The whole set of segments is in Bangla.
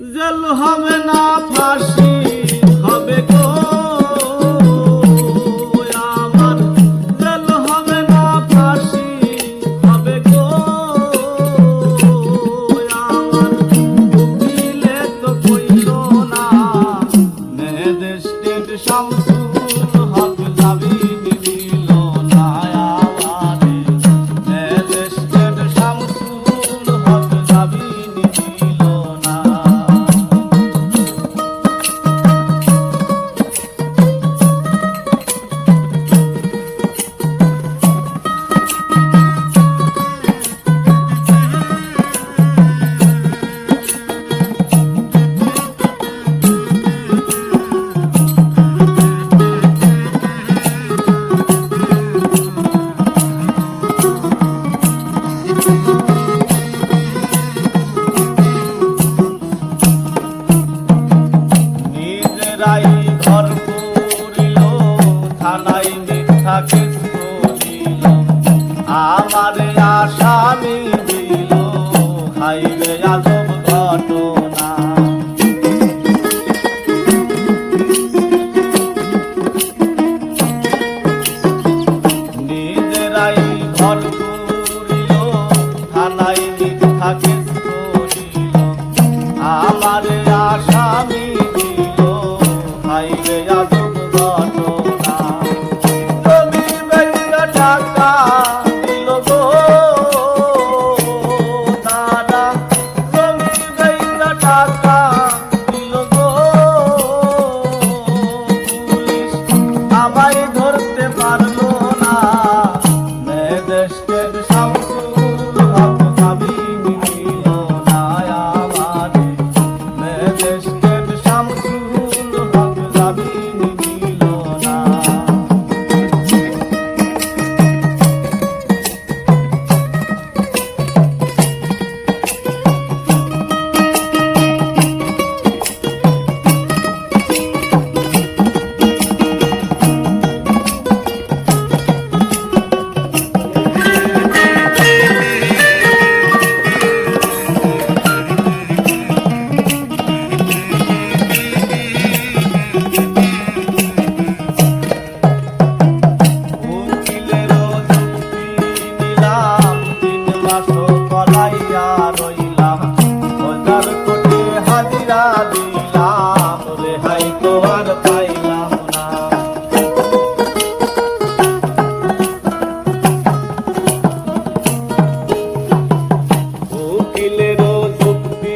জেল হবে না ফাঁসি হবে গো আমার, জেল হবে না ফাঁসি হবে গো আমার। উকিলে তো কইল না ম্যাজিস্ট্রেট শামসুল হক জামিন দিল না আমারে, ম্যাজিস্ট্রেট শামসুল হক জামিন দিল না। নিজেরাই ঘর করিল থানায় মিথ্যা কেস করিল, আমারে আসামি দিল হাইবে আজব ঘটনা। নিজেরাই ঘর করিল থানায় মিথ্যা কেস করিল, আমারে আসামি দিল হাইবে আজব ঘটনা। জমি বেচা টাকা দিল গো দাদা, জমি বেচা টাকা দিল গো পুলিশ আমায় ধরতে পারলো না, ম্যাজিস্ট্রেট শামসুল হক জামিন দিল না আমারে, ম্যাজিস্ট্রেট শামসুল হক জামিন দিল না। উকিলেরও যুক্তি নিলাম, 3 মাসও পলাইয়া রইলাম, 1000 কোটি হাজিরা দিলাম, রেহাই তো আর পাইলাম না। উকিলেরও যুক্তি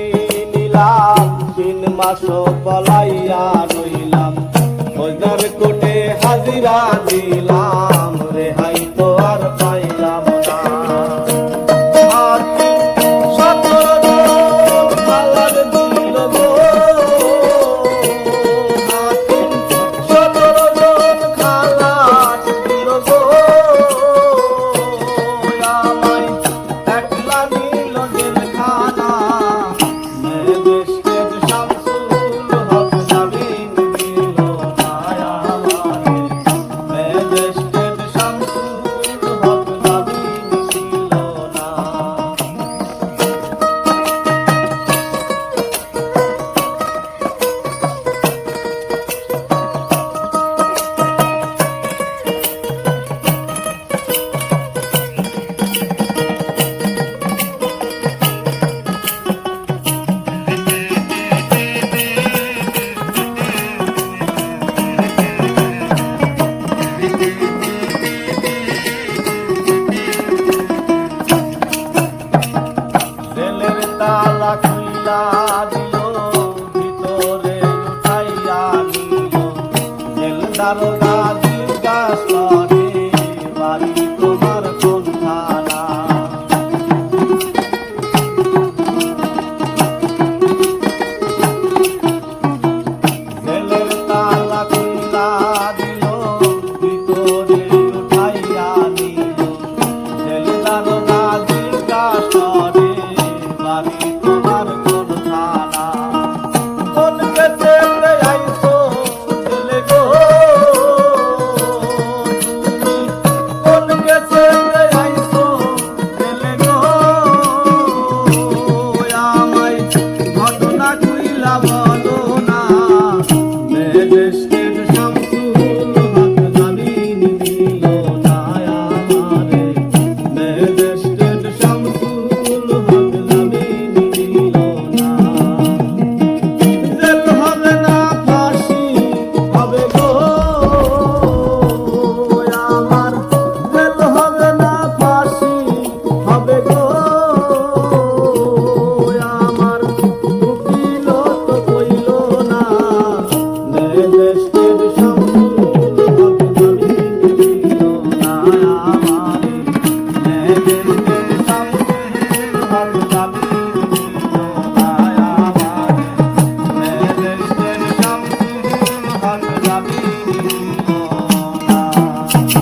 নিলাম, 3 মাসও পলাইয়া রইলাম, 1000 কোটি হাজিরা দিলাম, রেহাই তো আর পাইলাম না। হাকিম 17 জন খালাস দিল গো, হাকিম 17 জন খালাস দিল গো আমায়, একলা নিল জেলখানা, ম্যাজিস্ট্রেট শামসুল হক জামিন দিল না আমারে, ম্যাজিস্ট্রেট শামসুল হক জামিন দিল না। জেলের তালা খুইলা দিল, ভিতরে উঠাইয়া নিল, জেলদার জিজ্ঞাসা করে বাড়ি তোমার কোন থানা। জেলের তালা খুইলা দিল, ভিতরে উঠাইয়া নিল, জেলদার জিজ্ঞাসা করে বাড়ি তোমার কোন থানা। কোন কেসে আইছো জেলে গো ঘটনা কইল রাবণ